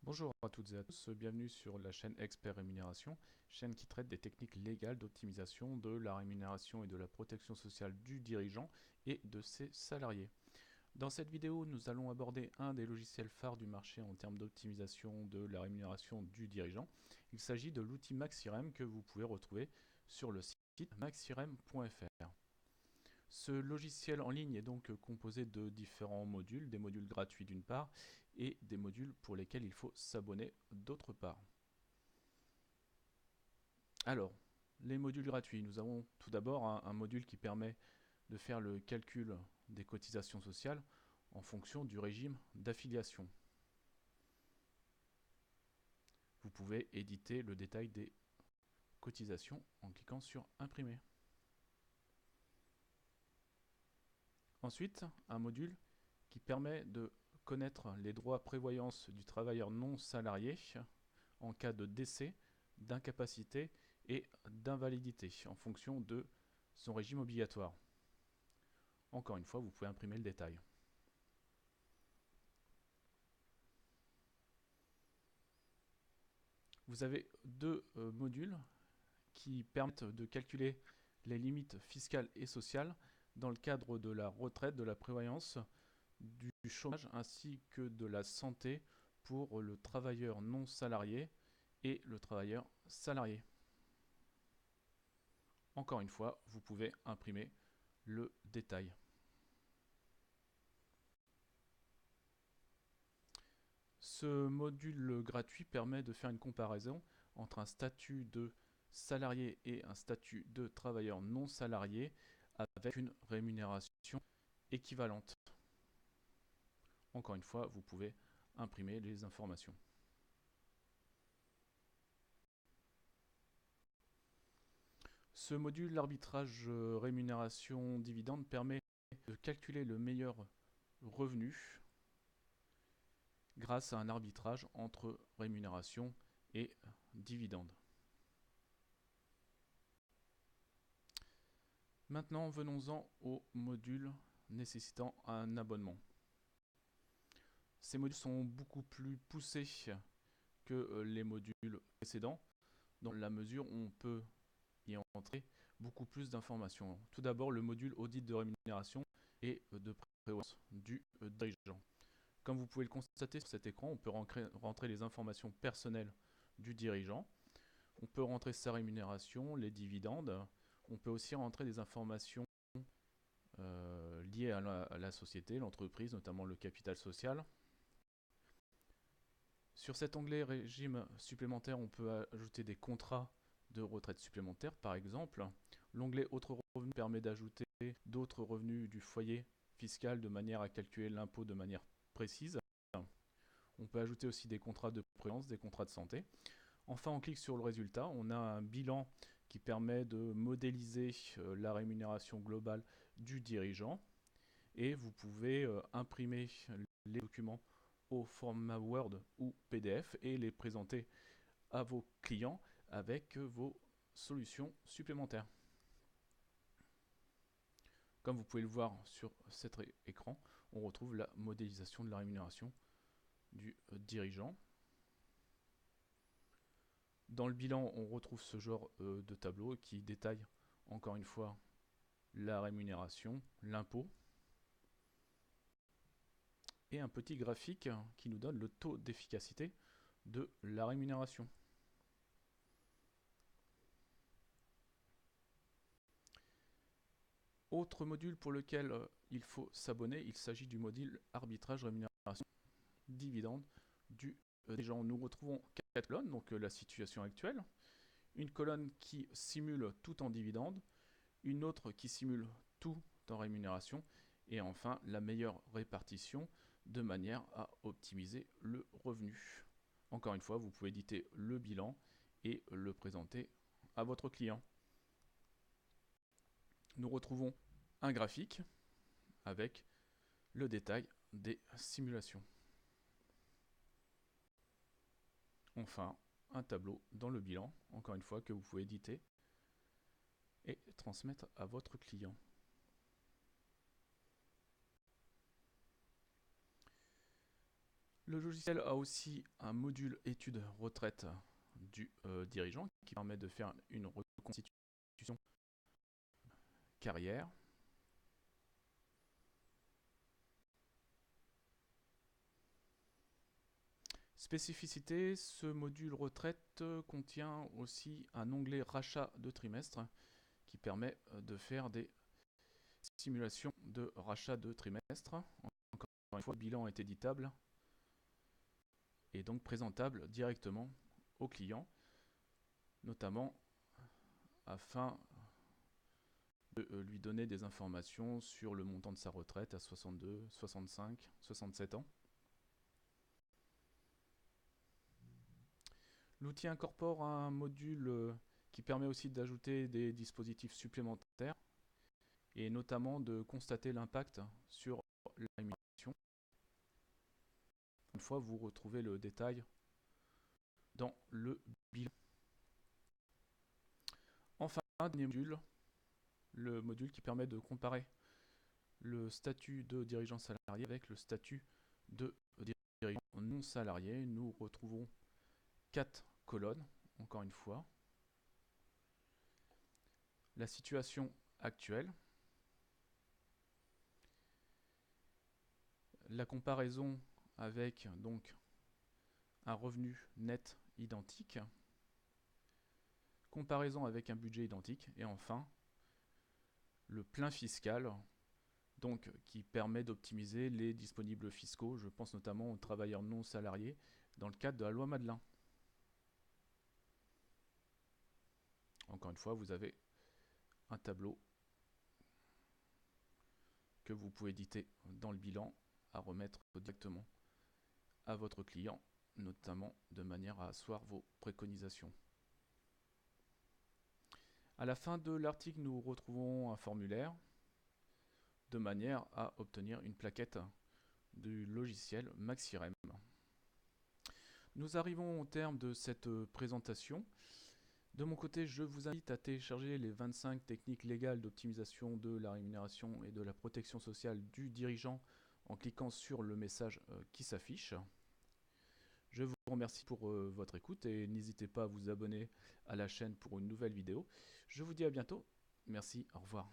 Bonjour à toutes et à tous, bienvenue sur la chaîne Expert Rémunération, chaîne qui traite des techniques légales d'optimisation de la rémunération et de la protection sociale du dirigeant et de ses salariés. Dans cette vidéo, nous allons aborder un des logiciels phares du marché en termes d'optimisation de la rémunération du dirigeant. Il s'agit de l'outil Maxirem que vous pouvez retrouver sur le site maxirem.fr. Ce logiciel en ligne est donc composé de différents modules, des modules gratuits d'une part et des modules pour lesquels il faut s'abonner d'autre part. Alors, les modules gratuits, nous avons tout d'abord un module qui permet de faire le calcul des cotisations sociales en fonction du régime d'affiliation. Vous pouvez éditer le détail des cotisations en cliquant sur Imprimer. Ensuite, un module qui permet de connaître les droits prévoyance du travailleur non salarié en cas de décès, d'incapacité et d'invalidité en fonction de son régime obligatoire. Encore une fois, vous pouvez imprimer le détail. Vous avez deux modules qui permettent de calculer les limites fiscales et sociales dans le cadre de la retraite, de la prévoyance, du chômage ainsi que de la santé pour le travailleur non salarié et le travailleur salarié. Encore une fois, vous pouvez imprimer le détail. Ce module gratuit permet de faire une comparaison entre un statut de salarié et un statut de travailleur non salarié avec une rémunération équivalente. Encore une fois, vous pouvez imprimer les informations. Ce module, l'arbitrage rémunération dividende, permet de calculer le meilleur revenu grâce à un arbitrage entre rémunération et dividende. Maintenant, venons-en aux modules nécessitant un abonnement. Ces modules sont beaucoup plus poussés que les modules précédents, dans la mesure où on peut y entrer beaucoup plus d'informations. Tout d'abord, le module audit de rémunération et de prévoyance du dirigeant. Comme vous pouvez le constater sur cet écran, on peut rentrer les informations personnelles du dirigeant. On peut rentrer sa rémunération, les dividendes. On peut aussi rentrer des informations liées à la société, l'entreprise, notamment le capital social. Sur cet onglet régime supplémentaire, on peut ajouter des contrats de retraite supplémentaire par exemple. L'onglet autres revenus permet d'ajouter d'autres revenus du foyer fiscal de manière à calculer l'impôt de manière précise. On peut ajouter aussi des contrats de prévoyance, des contrats de santé. Enfin, on clique sur le résultat, on a un bilan qui permet de modéliser la rémunération globale du dirigeant et vous pouvez imprimer les documents au format Word ou PDF et les présenter à vos clients avec vos solutions supplémentaires. Comme vous pouvez le voir sur cet écran, on retrouve la modélisation de la rémunération du dirigeant. Dans le bilan, on retrouve ce genre de tableau qui détaille encore une fois la rémunération, l'impôt, et un petit graphique qui nous donne le taux d'efficacité de la rémunération. Autre module pour lequel il faut s'abonner, il s'agit du module arbitrage rémunération dividende du dirigeant. Nous retrouvons 4 colonnes, donc la situation actuelle, une colonne qui simule tout en dividende, une autre qui simule tout en rémunération, et enfin la meilleure répartition de manière à optimiser le revenu. Encore une fois, vous pouvez éditer le bilan et le présenter à votre client. Nous retrouvons un graphique avec le détail des simulations. Enfin, un tableau dans le bilan, encore une fois, que vous pouvez éditer et transmettre à votre client. Le logiciel a aussi un module études retraite du dirigeant qui permet de faire une reconstitution carrière. Spécificité, ce module retraite contient aussi un onglet rachat de trimestre qui permet de faire des simulations de rachat de trimestre. Encore une fois, le bilan est éditable et donc présentable directement au client, notamment afin de lui donner des informations sur le montant de sa retraite à 62, 65, 67 ans. L'outil incorpore un module qui permet aussi d'ajouter des dispositifs supplémentaires et notamment de constater l'impact sur la rémunération. Une fois, vous retrouvez le détail dans le bilan. Enfin, dernier module, le module qui permet de comparer le statut de dirigeant salarié avec le statut de dirigeant non salarié. Nous retrouvons 4 colonnes, encore une fois. La situation actuelle, la comparaison avec donc un revenu net identique, comparaison avec un budget identique, et enfin le plein fiscal, donc qui permet d'optimiser les disponibles fiscaux. Je pense notamment aux travailleurs non salariés dans le cadre de la loi Madelin. Encore une fois, vous avez un tableau que vous pouvez éditer dans le bilan à remettre directement à votre client, notamment de manière à asseoir vos préconisations. À la fin de l'article, nous retrouvons un formulaire de manière à obtenir une plaquette du logiciel Maxirem. Nous arrivons au terme de cette présentation. De mon côté, je vous invite à télécharger les 25 techniques légales d'optimisation de la rémunération et de la protection sociale du dirigeant en cliquant sur le message qui s'affiche. Je vous remercie pour votre écoute et n'hésitez pas à vous abonner à la chaîne pour une nouvelle vidéo. Je vous dis à bientôt. Merci, au revoir.